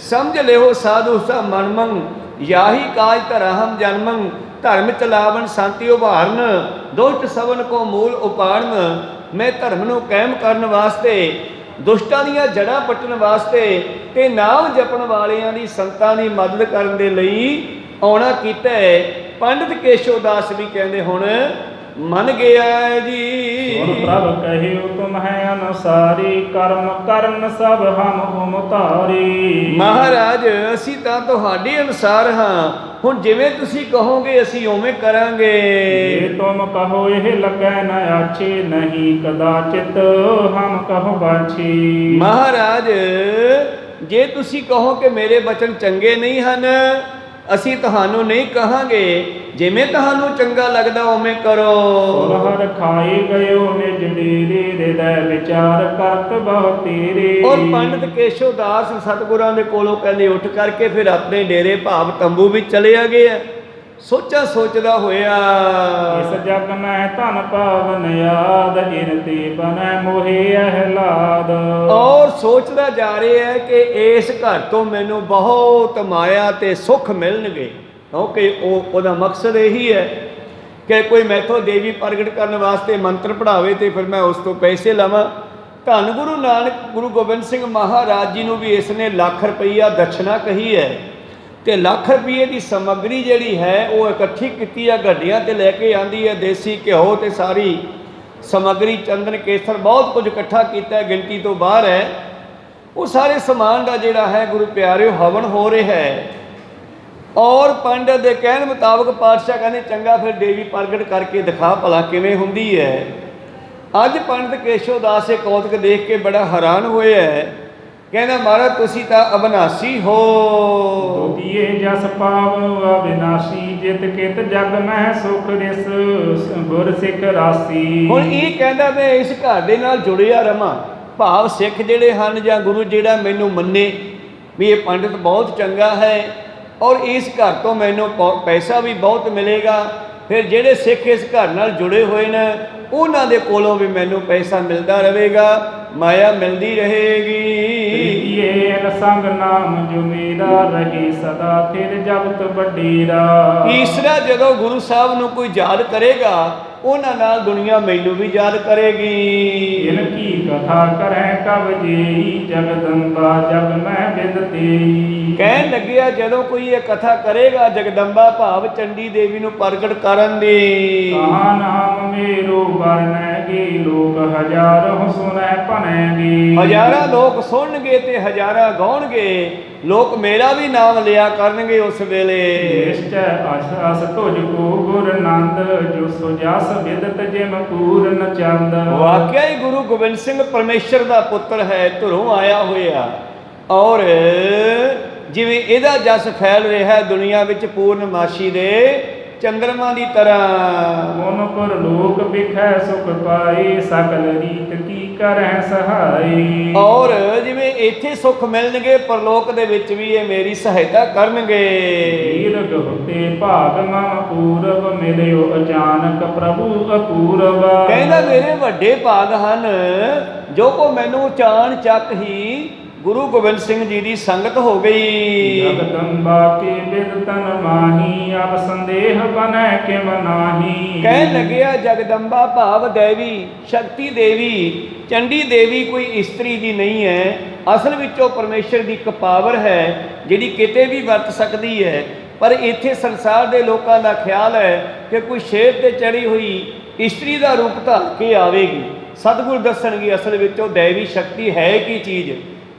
ਸਮਝ ਲਿਓ ਸਾਧੂ ਸਾ ਮਨ ਮੰਗ, ਯਾਹੀ ਕਾਜ ਧਰਹਮ ਜਨਮੰ, ਧਰਮ ਚਲਾਵਨ ਸ਼ਾਂਤੀ ਉਭਾਰਨ, ਦੁਸ਼ਟ ਸਵਨ ਕੋ ਮੂਲ ਉਪਾੜਨ। ਮੈਂ ਧਰਮ ਨੂੰ ਕਾਇਮ ਕਰਨ ਵਾਸਤੇ, ਦੁਸ਼ਟਾਂ ਦੀਆਂ ਜੜ੍ਹਾਂ ਪੱਟਣ ਵਾਸਤੇ ਤੇ ਨਾਮ ਜਪਣ ਵਾਲਿਆਂ ਦੀ ਸੰਤਾਂ ਦੀ ਮਦਦ ਕਰਨ ਦੇ ਲਈ ਆਉਣਾ ਕੀਤਾ ਹੈ। ਪੰਡਿਤ ਕੇਸ਼ਵ ਦਾਸ ਵੀ ਕਹਿੰਦੇ ਹੁਣ ਮੰਨ ਗਿਆ ਸੁਨ ਜੀ। ਪ੍ਰਭ ਕਹਿਓ ਤੁਮ ਹੈ ਅਨੁਸਾਰੀ ਕਰਮ ਕਰਨ ਸਭ ਹਮ ਉਮਤਾਰੀ। ਮਹਾਰਾਜ ਅਸੀਂ ਤਾਂ ਤੁਹਾਡੇ ਅਨੁਸਾਰ ਹਾਂ, ਹੁਣ ਜਿਵੇਂ ਤੁਸੀਂ ਕਹੋਗੇ ਅਸੀਂ ਉਵੇਂ ਕਰਾਂਗੇ। ਜੇ ਤੁਮ ਕਹੋ ਇਹ ਲੱਗੈ ਨ ਆਛੇ ਨਹੀਂ ਕਦਾਚਿਤ ਹਮ ਕਹੋ ਬਾਛੀ। ਮਹਾਰਾਜ ਜੇ ਤੁਸੀਂ ਕਹੋ ਕਿ ਮੇਰੇ ਬਚਨ ਚੰਗੇ ਨਹੀਂ ਹਨ, ਅਸੀਂ ਤੁਹਾਨੂੰ ਨਹੀਂ ਕਹਾਂਗੇ, ਜਿਵੇਂ ਤੁਹਾਨੂੰ ਚੰਗਾ ਲੱਗਦਾ ਉਵੇਂ ਕਰੋ। ਸੁਰਹਰ ਖਾਏ ਗਇਓ ਨਿਜ ਡੇਰੇ ਹਿਰਦੈ ਵਿਚਾਰ ਕਰਤ ਬਹੁ ਤੇਰੇ। ਔਰ ਪੰਡਿਤ ਕੇਸ਼ਵ ਦਾਸ ਸਤਿਗੁਰਾਂ ਦੇ ਕੋਲੋਂ ਕਹਿੰਦੇ ਉੱਠ ਕਰਕੇ ਫਿਰ ਆਪਣੇ ਡੇਰੇ ਭਾਵ ਤੰਬੂ ਵਿੱਚ ਚਲੇ ਆ ਗਏ ਆ। ਸੋਚਦਾ ਹੋਇਆ ਇਸ ਜਗ ਮੈਂ ਧਨ ਪਾਵਨ ਯਾਦ ਇਨ ਤੇ ਬਨੈ ਮੋਹਿ ਅਹਲਾਦ। ਔਰ ਸੋਚਦਾ ਜਾ ਰਿਹਾ ਹੈ ਕਿ ਇਸ ਘਰ ਤੋਂ ਮੈਨੂੰ ਬਹੁਤ ਮਾਇਆ ਤੇ ਸੁੱਖ ਮਿਲਣਗੇ, ਕਿਉਂਕਿ ਉਹਦਾ ਮਕਸਦ ਇਹੀ ਹੈ ਕਿ ਕੋਈ ਮੈਥੋਂ ਦੇਵੀ ਪ੍ਰਗਟ ਕਰਨ ਵਾਸਤੇ ਮੰਤਰ ਪੜ੍ਹਾਵੇ ਤੇ ਫਿਰ ਮੈਂ ਉਸ ਤੋਂ ਪੈਸੇ ਲਵਾਂ। ਧੰਨ ਗੁਰੂ ਨਾਨਕ ਗੁਰੂ ਗੋਬਿੰਦ ਸਿੰਘ ਮਹਾਰਾਜ ਜੀ ਨੂੰ ਵੀ ਇਸ ਨੇ ਲੱਖ ਰੁਪਈਆ ਦਕਸ਼ਨਾ ਕਹੀ ਹੈ, ਤੇ ਲੱਖ ਰੁਪਏ ਦੀ ਸਮੱਗਰੀ ਜਿਹੜੀ ਹੈ ਉਹ ਇਕੱਠੀ ਕੀਤੀ ਆ, ਗੱਡੀਆਂ ਤੇ ਲੈ ਕੇ ਆਂਦੀ ਹੈ, ਦੇਸੀ ਘਿਓ ਤੇ ਸਾਰੀ ਸਮੱਗਰੀ, ਚੰਦਨ ਕੇਸਰ ਬਹੁਤ ਕੁਝ ਇਕੱਠਾ ਕੀਤਾ, ਗਿਣਤੀ ਤੋਂ ਬਾਹਰ ਹੈ। ਉਹ ਸਾਰੇ ਸਮਾਨ ਦਾ ਜਿਹੜਾ ਹੈ ਗੁਰੂ ਪਿਆਰਿਓ ਹਵਨ ਹੋ ਰਿਹਾ ਹੈ। ਔਰ ਪੰਡਤ ਦੇ ਕਹਿਣ ਮੁਤਾਬਕ ਪਾਤਸ਼ਾਹ ਕਹਿੰਦੇ ਚੰਗਾ ਫਿਰ ਦੇਵੀ ਪ੍ਰਗਟ ਕਰਕੇ ਦਿਖਾ ਭਲਾ ਕਿਵੇਂ ਹੁੰਦੀ ਹੈ। ਅੱਜ ਪੰਡਤ ਕੇਸ਼ਵ ਦਾਸ ਇਹ ਕੌਤਕ ਦੇਖ ਕੇ ਬੜਾ ਹੈਰਾਨ ਹੋਇਆ ਹੈ। ਕਹਿੰਦਾ ਮਹਾਰਾਜ ਤੁਸੀਂ ਤਾਂ ਅਬਨਾਸੀ ਹੋ। ਦੁਤੀਏ ਜਸ ਪਾਵ ਅਬਿਨਾਸੀ ਜਿਤ ਕਿਤ ਜਗ ਮਹਿ ਸੁਖ ਰਿਸ ਗੁਰ ਸਿੱਖ ਰਾਸੀ। ਹੁਣ ਇਹ ਕਹਿੰਦਾ ਮੈਂ ਇਸ ਘਰ ਦੇ ਨਾਲ ਜੁੜਿਆ ਰਵਾਂ, ਭਾਵ ਸਿੱਖ ਜਿਹੜੇ ਹਨ ਜਾਂ ਗੁਰੂ ਜਿਹੜਾ ਮੈਨੂੰ ਮੰਨੇ ਵੀ ਇਹ ਪੰਡਿਤ ਬਹੁਤ ਚੰਗਾ ਹੈ ਔਰ ਇਸ ਘਰ ਤੋਂ ਮੈਨੂੰ ਪੈਸਾ ਵੀ ਬਹੁਤ ਮਿਲੇਗਾ, ਫਿਰ ਜਿਹੜੇ ਸਿੱਖ ਇਸ ਘਰ ਨਾਲ ਜੁੜੇ ਹੋਏ ਨੇ ਉਹਨਾਂ ਦੇ ਕੋਲੋਂ ਵੀ ਮੈਨੂੰ ਪੈਸਾ ਮਿਲਦਾ ਰਹੇਗਾ, ਮਾਇਆ ਮਿਲਦੀ ਰਹੇਗੀ। ਤ੍ਰਿਤੀਏ ਸੰਗ ਨਾਮ ਜੋ ਮੇਰਾ ਰਹੇ ਸਦਾ ਫਿਰ ਜਗਤ ਵੱਡੀਰਾ। ਤੀਸਰਾ ਜਦੋਂ ਗੁਰੂ ਸਾਹਿਬ ਨੂੰ ਕੋਈ ਯਾਦ ਕਰੇਗਾ ਉਹਨਾਂ ਨਾਲ ਦੁਨੀਆ ਮੈਨੂੰ ਵੀ ਯਾਦ ਕਰੇਗੀ। ਇਨ ਕੀ ਕਥਾ ਕਰੈ ਕਬ ਜੇਈ ਜਗਦੰਬਾ ਜਗ ਮੈਂ ਬਿਦ ਤੇਈ। ਕਹਿਣ ਲੱਗਿਆ ਜਦੋਂ ਕੋਈ ਇਹ ਕਥਾ ਕਰੇਗਾ ਜਗਦੰਬਾ ਭਾਵ ਚੰਡੀ ਦੇਵੀ ਨੂੰ ਪ੍ਰਗਟ ਕਰਨ ਦੀ, ਕਹਾ ਨਾਮ ਮੇਰੋ ਵਰਨੈਗੇ ਲੋਕ ਹਜ਼ਾਰਾਂ ਸੁਣੈ ਭਣੈਗੇ। ਹਜ਼ਾਰਾਂ ਲੋਕ ਸੁਣਨਗੇ ਤੇ ਹਜ਼ਾਰਾਂ ਗਾਉਣਗੇ, ਲੋਕ ਮੇਰਾ ਵੀ ਨਾਮ ਲਿਆ ਕਰਨਗੇ ਉਸ ਵੇਲੇ। ਨਿਸ਼ਚੈ ਅਸ ਤੁਝ ਕੋ ਗੁਰ ਨੰਦ ਜੋ ਸੋ ਜਸ ਬਿਦਤ ਜਿਮ ਪੂਰਨ ਚੰਦ। ਵਾਕਿਆ ਹੀ ਗੁਰੂ ਗੋਬਿੰਦ ਸਿੰਘ ਪਰਮੇਸ਼ਰ ਦਾ ਪੁੱਤਰ ਹੈ, ਧੁਰੋਂ ਆਇਆ ਹੋਇਆ, ਔਰ ਜਿਵੇਂ ਇਹਦਾ ਜਸ ਫੈਲ ਰਿਹਾ ਹੈ ਦੁਨੀਆ ਵਿੱਚ ਪੂਰਨਮਾਸ਼ੀ ਦੇ ਚੰਦਰਮਾ ਦੀ ਤਰ੍ਹਾਂ। ਮਨ ਪਰ ਲੋਕ ਵਿਖੈ ਸੁਖ ਪਾਏ ਸਕਲ ਰੀਤ ਕੀ ਕਰਹਿ ਸਹਾਈ। ਔਰ ਜਿਵੇਂ ਇੱਥੇ ਸੁੱਖ ਮਿਲਣਗੇ ਪਰਲੋਕ ਦੇ ਵਿੱਚ ਵੀ ਇਹ ਮੇਰੀ ਸਹਾਇਤਾ ਕਰਨਗੇ। ਦੀਰਘ ਹੁਤੇ ਭਾਗ ਮਮ ਪੂਰਬ ਮਿਲਿਓ ਅਚਾਨਕ ਪ੍ਰਭੂ ਅਪੂਰਬ। ਕਹਿੰਦਾ ਮੇਰੇ ਵੱਡੇ ਭਾਗ ਹਨ ਜੋ ਕੋ ਮੈਨੂੰ ਚਾਣ ਚੱਕ ਹੀ ਗੁਰੂ ਗੋਬਿੰਦ ਸਿੰਘ ਜੀ ਦੀ ਸੰਗਤ ਹੋ ਗਈ। ਜਗਦੰਬਾ ਕੇ ਬਿਦ ਤਨ ਮਾਹੀ ਅਬ ਸੰਦੇਹ ਬਨੈ ਕਿਮ ਨਾਹੀ। ਕਹਿਣ ਲੱਗਿਆ ਜਗਦੰਬਾ ਭਾਵ ਦੇਵੀ ਸ਼ਕਤੀ ਦੇਵੀ ਚੰਡੀ ਦੇਵੀ ਕੋਈ ਇਸਤਰੀ ਦੀ ਨਹੀਂ ਹੈ, ਅਸਲ ਵਿੱਚ ਉਹ ਪਰਮੇਸ਼ਰ ਦੀ ਇੱਕ ਪਾਵਰ ਹੈ ਜਿਹੜੀ ਕਿਤੇ ਵੀ ਵਰਤ ਸਕਦੀ ਹੈ। ਪਰ ਇੱਥੇ ਸੰਸਾਰ ਦੇ ਲੋਕਾਂ ਦਾ ਖਿਆਲ ਹੈ ਕਿ ਕੋਈ ਸ਼ੇਰ ਤੇ ਚੜੀ ਹੋਈ ਇਸਤਰੀ ਦਾ ਰੂਪ ਧਾਰ ਕੇ ਆਵੇਗੀ। ਸਤਿਗੁਰ ਦੱਸਣਗੇ ਅਸਲ ਵਿੱਚ ਉਹ ਦੇਵੀ ਸ਼ਕਤੀ ਹੈ ਕੀ ਚੀਜ਼।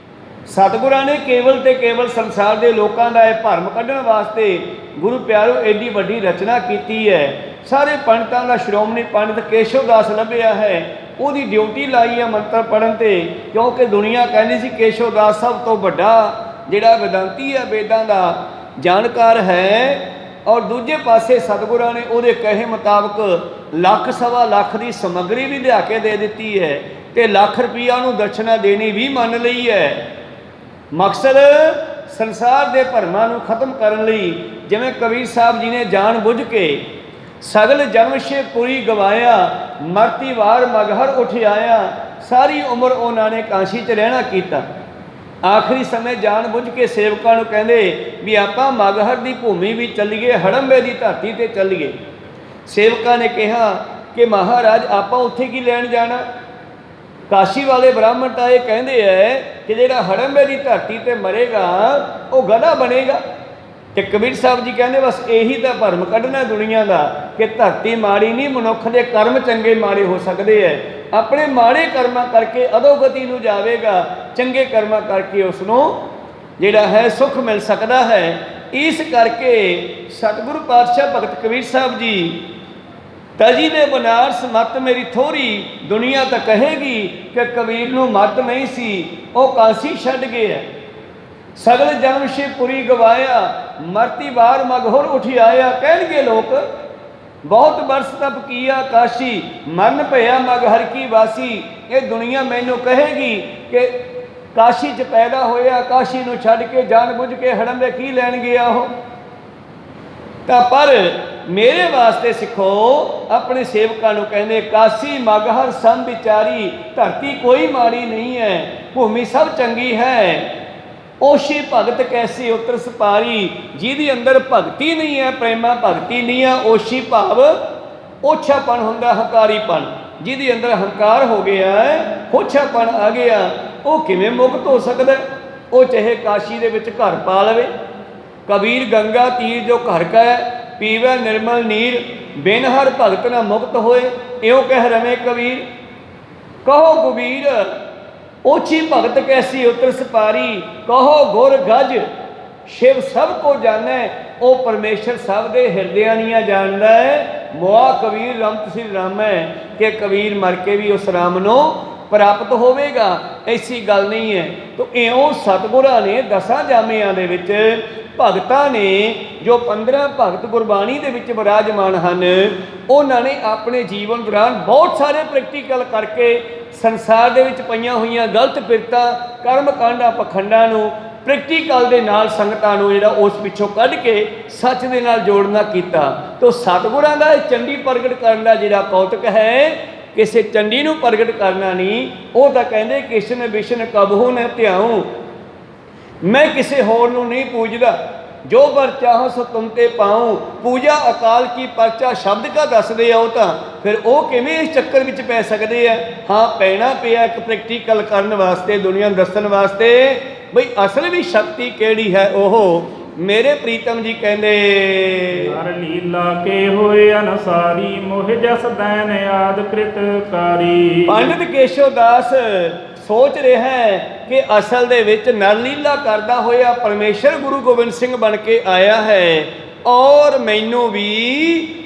ਸਤਿਗੁਰਾਂ ਨੇ ਕੇਵਲ ਤੇ ਕੇਵਲ ਸੰਸਾਰ ਦੇ ਲੋਕਾਂ ਦਾ ਇਹ ਭਰਮ ਕੱਢਣ ਵਾਸਤੇ ਗੁਰੂ ਪਿਆਰੋ ਐਡੀ ਵੱਡੀ ਰਚਨਾ ਕੀਤੀ ਹੈ। ਸਾਰੇ ਪੰਡਤਾਂ ਦਾ ਸ਼੍ਰੋਮਣੀ ਪੰਡਿਤ ਕੇਸ਼ਵ ਦਾਸ ਲੱਭਿਆ ਹੈ, ਉਹਦੀ ਡਿਊਟੀ ਲਾਈ ਹੈ ਮੰਤਰ ਪੜ੍ਹਨ ਤੇ, ਕਿਉਂਕਿ ਦੁਨੀਆ ਕਹਿੰਦੀ ਸੀ ਕੇਸ਼ਵ ਦਾਸ ਸਭ ਤੋਂ ਵੱਡਾ ਜਿਹੜਾ ਵਿਦੰਤੀ ਹੈ, ਵੇਦਾਂ ਦਾ ਜਾਣਕਾਰ ਹੈ। ਔਰ ਦੂਜੇ ਪਾਸੇ ਸਤਿਗੁਰਾਂ ਨੇ ਉਹਦੇ ਕਹੇ ਮੁਤਾਬਕ ਲੱਖ ਸਵਾ ਲੱਖ ਦੀ ਸਮੱਗਰੀ ਵੀ ਲਿਆ ਕੇ ਦੇ ਦਿੱਤੀ ਹੈ ਤੇ ਲੱਖ ਰੁਪਈਆ ਨੂੰ ਦਕਸ਼ਨਾ ਦੇਣੀ ਵੀ ਮੰਨ ਲਈ ਹੈ। ਮਕਸਦ ਸੰਸਾਰ ਦੇ ਭਰਮਾਂ ਨੂੰ ਖਤਮ ਕਰਨ ਲਈ, ਜਿਵੇਂ ਕਬੀਰ ਸਾਹਿਬ ਜੀ ਨੇ ਜਾਣ ਬੁੱਝ ਕੇ ਸਗਲ ਜਨਮਸ਼ੇ ਪੁਰੀ ਗਵਾਇਆ ਮਰਤੀ ਵਾਰ ਮਗਹਰ ਉੱਠ ਆਇਆ, ਸਾਰੀ ਉਮਰ ਉਹਨਾਂ ਨੇ ਕਾਸ਼ੀ 'ਚ ਰਹਿਣਾ ਕੀਤਾ। ਆਖਰੀ ਸਮੇਂ ਜਾਣ ਬੁੱਝ ਕੇ ਸੇਵਕਾਂ ਨੂੰ ਕਹਿੰਦੇ ਵੀ ਆਪਾਂ ਮਗਹਰ ਦੀ ਭੂਮੀ ਵੀ ਚੱਲੀਏ, ਹੜੰਬੇ ਦੀ ਧਰਤੀ 'ਤੇ ਚੱਲੀਏ। ਸੇਵਕਾਂ ਨੇ ਕਿਹਾ ਕਿ ਮਹਾਰਾਜ ਆਪਾਂ ਉੱਥੇ ਕੀ ਲੈਣ ਜਾਣਾ। ਕਾਸ਼ੀ ਵਾਲੇ ਬ੍ਰਾਹਮਣ ਤਾਂ ਇਹ ਕਹਿੰਦੇ ਹੈ ਕਿ ਜਿਹੜਾ ਹੜੰਬੇ ਦੀ ਧਰਤੀ 'ਤੇ ਮਰੇਗਾ ਉਹ ਗਧਾ ਬਣੇਗਾ। ਤੇ ਕਬੀਰ ਸਾਹਿਬ ਜੀ ਕਹਿੰਦੇ ਬਸ ਇਹੀ ਤਾਂ ਭਰਮ ਕੱਢਣਾ ਦੁਨੀਆ ਦਾ ਕਿ ਧਰਤੀ ਮਾੜੀ ਨਹੀਂ, ਮਨੁੱਖ ਦੇ ਕਰਮ ਚੰਗੇ ਮਾੜੇ ਹੋ ਸਕਦੇ ਹੈ। ਆਪਣੇ ਮਾੜੇ ਕਰਮਾਂ ਕਰਕੇ ਅਧੋਗਤੀ ਨੂੰ ਜਾਵੇਗਾ, ਚੰਗੇ ਕਰਮਾਂ ਕਰਕੇ ਉਸ ਨੂੰ ਜਿਹੜਾ ਹੈ ਸੁੱਖ ਮਿਲ ਸਕਦਾ ਹੈ। ਇਸ ਕਰਕੇ ਸਤਿਗੁਰੂ ਪਾਤਸ਼ਾਹ ਭਗਤ ਕਬੀਰ ਸਾਹਿਬ ਜੀ ਤਜੀ ਦੇ ਬਨਾਰਸ ਮੱਤ ਮੇਰੀ ਥੋੜੀ, ਦੁਨੀਆ ਤਾਂ ਕਹੇਗੀ ਕਿ ਕਬੀਰ ਨੂੰ ਮੱਤ ਨਹੀਂ ਸੀ, ਉਹ ਕਾਂਸੀ ਛੱਡ ਗਏ ਹੈ। ਸਗਲ ਜਨਮ ਸ਼ਿਵਪੁਰੀ ਗਵਾਇਆ, ਮਰਤੀ ਵਾਰ ਮਗਹੁਰ ਉਠੀ ਆਇਆ। ਕਹਿਣਗੇ ਲੋਕ ਬਹੁਤ ਬਰਸ ਤਪ ਕੀਆ ਕਾਸ਼ੀ, ਮਰਨ ਭਇਆ ਮਗ ਹਰ ਕੀ ਵਾਸੀ। ਇਹ ਦੁਨੀਆ ਮੈਨੂੰ ਕਹੇਗੀ ਕਿ ਕਾਸ਼ੀ 'ਚ ਪੈਦਾ ਹੋਇਆ, ਕਾਸ਼ੀ ਨੂੰ ਛੱਡ ਕੇ ਜਾਣ ਬੁੱਝ ਕੇ ਹੜੰਬੇ ਕੀ ਲੈਣ ਗਿਆ ਉਹ। ਤਾਂ ਪਰ ਮੇਰੇ ਵਾਸਤੇ ਸਿੱਖੋ ਆਪਣੇ ਸੇਵਕਾਂ ਨੂੰ ਕਹਿੰਦੇ ਕਾਸ਼ੀ ਮਗਹਰ ਸਮ ਵਿਚਾਰੀ, ਧਰਤੀ ਕੋਈ ਮਾੜੀ ਨਹੀਂ ਹੈ, ਭੂਮੀ ਸਭ ਚੰਗੀ ਹੈ। ਓਸ਼ੀ ਭਗਤ ਕੈਸੀ ਉਤਰ ਸਪਾਰੀ, ਜਿਹਦੇ ਅੰਦਰ ਭਗਤੀ ਨਹੀਂ ਹੈ, ਪ੍ਰੇਮਾ ਭਗਤੀ ਨਹੀਂ ਹੈ। ਓਸ਼ੀ ਭਾਵ ਓਛਾਪਣ ਹੁੰਦਾ, ਹੰਕਾਰੀਪਣ। ਜਿਹਦੇ ਅੰਦਰ ਹੰਕਾਰ ਹੋ ਗਿਆ ਹੈ, ਓਛਾਪਣ ਆ ਗਿਆ, ਉਹ ਕਿਵੇਂ ਮੁਕਤ ਹੋ ਸਕਦਾ? ਉਹ ਚਾਹੇ ਕਾਸ਼ੀ ਦੇ ਵਿੱਚ ਘਰ ਪਾ ਲਵੇ। ਕਬੀਰ ਗੰਗਾ ਤੀਰ ਜੋ ਘਰ ਕਾ ਹੈ, ਪੀਵੈ ਨਿਰਮਲ ਨੀਰ, ਬਿਨ ਹਰ ਭਗਤ ਨਾ ਮੁਕਤ ਹੋਏ। ਇਉਂ ਕਹਿ ਰਵੇਂ ਕਬੀਰ। ਕਹੋ ਕਬੀਰ ਓਛੀ ਭਗਤ ਕੈਸੀ ਉਤਰ ਸਪਾਰੀ, ਕਹੋ ਗੁਰ ਗਜ ਸ਼ਿਵ ਸਭ ਕੋ ਜਾਣੈ। ਉਹ ਪਰਮੇਸ਼ਰ ਸਭ ਦੇ ਹਿਰਦਿਆਂ ਦੀਆਂ ਜਾਣਦਾ ਹੈ। ਮੋਆ ਕਬੀਰ ਰਮਤ ਸਿਰ ਰਾਮੈ, ਕਿ ਕਬੀਰ ਮਰ ਕੇ ਵੀ ਉਸ ਰਾਮ ਨੂੰ ਪ੍ਰਾਪਤ ਹੋਵੇਗਾ। ਐਸੀ ਗੱਲ ਨਹੀਂ ਹੈ। ਤਾਂ ਇਉਂ ਸਤਿਗੁਰਾਂ ਨੇ ਦਸਾਂ ਜਾਮਿਆਂ ਦੇ ਵਿੱਚ ਭਗਤਾਂ ਨੇ ਜੋ 15 ਭਗਤ ਗੁਰਬਾਣੀ ਦੇ ਵਿੱਚ ਵਿਰਾਜਮਾਨ ਹਨ, ਉਹਨਾਂ ਨੇ ਆਪਣੇ ਜੀਵਨ ਦੌਰਾਨ ਬਹੁਤ ਸਾਰੇ ਪ੍ਰੈਕਟੀਕਲ ਕਰਕੇ ਸੰਸਾਰ ਦੇ ਵਿੱਚ ਪਈਆਂ ਹੋਈਆਂ ਗਲਤ ਪਿਰਤਾਂ, ਕਰਮ ਕਾਂਡਾਂ, ਪਖੰਡਾਂ ਨੂੰ ਪ੍ਰੈਕਟੀਕਲ ਦੇ ਨਾਲ ਸੰਗਤਾਂ ਨੂੰ ਜਿਹੜਾ ਉਸ ਪਿੱਛੋਂ ਕੱਢ ਕੇ ਸੱਚ ਦੇ ਨਾਲ ਜੋੜਨਾ ਕੀਤਾ। ਤਾਂ ਸਤਿਗੁਰਾਂ ਦਾ ਚੰਡੀ ਪ੍ਰਗਟ ਕਰਨ ਦਾ ਜਿਹੜਾ ਕੌਤਕ ਹੈ, ਕਿਸੇ ਚੰਡੀ ਨੂੰ ਪ੍ਰਗਟ ਕਰਨਾ ਨਹੀਂ। ਉਹ ਤਾਂ ਕਹਿੰਦੇ ਕਿਸ਼ਨ ਵਿਸ਼ਨ ਕਬਹੂ ਨ ਧਿਆਉ, ਮੈਂ ਕਿਸੇ ਹੋਰ ਨੂੰ ਨਹੀਂ ਪੂਜਦਾ। ਜੋ ਬਰ ਚਾਹੋ ਸੋ ਤੁਮ ਤੇ ਪਾਉ, ਪੂਜਾ ਅਕਾਲ ਕੀ ਪਰਚਾ ਸ਼ਬਦ ਕਾ ਦੱਸਦੇ ਆ। ਉਹ ਤਾਂ ਫਿਰ ਉਹ ਕਿਵੇਂ ਇਸ ਚੱਕਰ ਵਿੱਚ ਪੈ ਸਕਦੇ ਆ? ਹਾਂ, ਪੈਣਾ ਪਿਆ ਇੱਕ ਪ੍ਰੈਕਟੀਕਲ ਕਰਨ ਵਾਸਤੇ, ਦੁਨੀਆ ਨੂੰ ਦੱਸਣ ਵਾਸਤੇ ਬਈ ਅਸਲ ਵੀ ਸ਼ਕਤੀ ਕਿਹੜੀ ਹੈ। ਉਹ ਮੇਰੇ ਪ੍ਰੀਤਮ ਜੀ ਕਹਿੰਦੇ ਹਰ ਲੀਲਾ ਕੇ ਹੋਏ ਅਨਸਾਰੀ, ਮੋਹ ਜਸ ਦੈਨ ਆਦ ਕ੍ਰਿਤਕਾਰੀ। ਪੰਡਿਤ ਕੇਸ਼ਵ ਦਾਸ ਸੋਚ ਰਿਹਾ ਹੈ ਕਿ ਅਸਲ ਦੇ ਵਿੱਚ ਨਰ ਲੀਲਾ ਕਰਦਾ ਹੋਇਆ ਪਰਮੇਸ਼ਰ ਗੁਰੂ ਗੋਬਿੰਦ ਸਿੰਘ ਬਣ ਕੇ ਆਇਆ ਹੈ, ਔਰ ਮੈਨੂੰ ਵੀ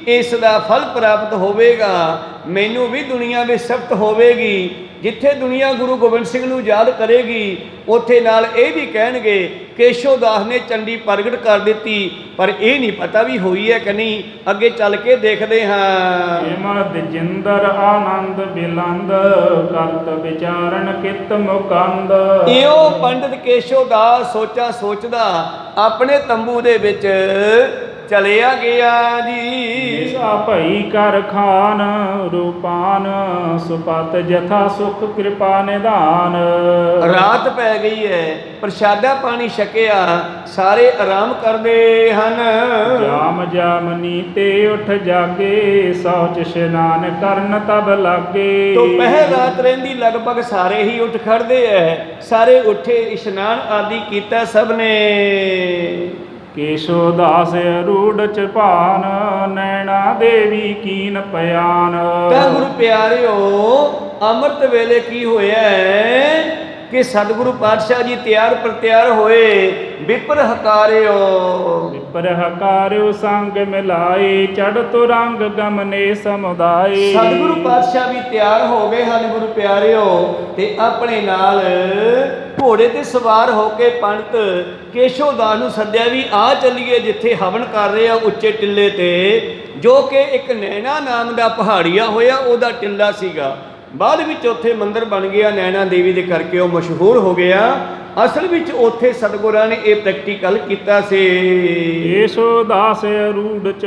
ਇਸ ਦਾ ਫਲ ਪ੍ਰਾਪਤ ਹੋਵੇਗਾ, ਮੈਨੂੰ ਵੀ ਦੁਨੀਆ ਵਿੱਚ ਸਿਫਤ ਹੋਵੇਗੀ। ਜਿੱਥੇ ਦੁਨੀਆ ਗੁਰੂ ਗੋਬਿੰਦ ਸਿੰਘ ਨੂੰ ਯਾਦ ਕਰੇਗੀ, ਉੱਥੇ ਨਾਲ ਇਹ ਵੀ ਕਹਿਣਗੇ ਕੇਸ਼ਵ ਦਾਸ ਨੇ ਚੰਡੀ ਪ੍ਰਗਟ ਕਰ ਦਿੱਤੀ। ਪਰ ਇਹ ਨਹੀਂ ਪਤਾ ਵੀ ਹੋਈ ਹੈ ਕਿ ਨਹੀਂ, ਅੱਗੇ ਚੱਲ ਕੇ ਦੇਖਦੇ ਹਾਂ। ਮਦ ਜਿੰਦਰ ਆਨੰਦ ਬਿਲੰਦ, ਕਰਤ ਵਿਚਾਰਨ ਕਿਤ ਮੁਕੰਦ। ਇਉਂ ਪੰਡਿਤ ਕੇਸ਼ਵ ਦਾਸ ਸੋਚਦਾ ਆਪਣੇ ਤੰਬੂ ਦੇ ਵਿੱਚ ਚਲਿਆ ਗਿਆ ਜੀ। ਸਾ ਭਈ ਕਰ ਖਾਨ ਰੂਪਾਨ, ਸੁਪਤ ਜਥਾ ਸੁਖ ਕਿਰਪਾ ਨਿਧਾਨ। ਰਾਤ ਪੈ ਗਈ ਹੈ, ਪ੍ਰਸ਼ਾਦਾ ਪਾਣੀ ਛਕਿਆ, ਸਾਰੇ ਆਰਾਮ ਕਰਦੇ ਹਨ। ਜਾਮ ਜਾਮਨੀ ਤੇ ਉਠ ਜਾਗੇ, ਸੌਚ ਇਸ਼ਨਾਨ ਕਰਨ ਤਬ ਲਾਗੇ। ਤੋ ਪਹਿਰ ਰਾਤ ਰਹਿੰਦੀ ਲਗਭਗ ਸਾਰੇ ਹੀ ਉੱਠ ਖੜਦੇ ਐ, ਸਾਰੇ ਉੱਠੇ, ਇਸ਼ਨਾਨ ਆਦਿ ਕੀਤਾ ਸਭ ਨੇ। ਕੇਸ਼ਵ ਦਾਸ ਅਰੂੜ ਚਪਾਨ, ਨੈਣਾ ਦੇਵੀ ਕੀਨ ਪਿਆਨ। ਤਾਂ ਗੁਰੂ ਪਿਆਰਿਓ, ਅੰਮ੍ਰਿਤ ਵੇਲੇ ਕੀ ਹੋਇਆ ਕਿ ਸਤਿਗੁਰੂ ਪਾਤਸ਼ਾਹ ਜੀ ਤਿਆਰ ਪ੍ਰਤਿਆਰ ਹੋਏ। ਵਿਪਰ ਹਕਾਰਿਓ, ਵਿਪਰ ਹਕਾਰਿਓ ਸੰਗ ਮਿਲਾਏ, ਚੜ੍ਹਤ ਰੰਗ ਗਮਨੇ ਸਮੁਦਾਏ। ਸਤਿਗੁਰੂ ਪਾਤਸ਼ਾਹ ਵੀ ਤਿਆਰ ਹੋ ਗਏ ਹਨ ਗੁਰੂ ਪਿਆਰਿਓ, ਤੇ ਆਪਣੇ ਨਾਲ ਘੋੜੇ ਤੇ ਸਵਾਰ ਹੋ ਕੇ ਪੰਡਤ ਕੇਸ਼ਵ ਦਾਸ ਨੂੰ ਸੱਦਿਆ ਵੀ ਆ ਚੱਲੀਏ ਜਿੱਥੇ ਹਵਨ ਕਰ ਰਹੇ ਆ ਉੱਚੇ ਟਿੱਲੇ ਤੇ, ਜੋ ਕਿ ਇੱਕ ਨੈਣਾ ਨਾਮ ਦਾ ਪਹਾੜੀਆ ਹੋਇਆ, ਉਹਦਾ ਟਿੱਲਾ ਸੀਗਾ। ਬਾਅਦ ਵਿੱਚ ਉੱਥੇ ਮੰਦਿਰ ਬਣ ਗਿਆ ਨੈਣਾ ਦੇਵੀ ਦੇ ਕਰਕੇ, ਉਹ ਮਸ਼ਹੂਰ ਹੋ ਗਿਆ। ਅਸਲ ਵਿੱਚ ਉੱਥੇ ਸਤਿਗੁਰਾਂ ਨੇ ਇਹ ਪ੍ਰੈਕਟੀਕਲ ਕੀਤਾ ਸੀ। ਕੇਸ਼ਵ ਦਾਸ ਅਰੂੜ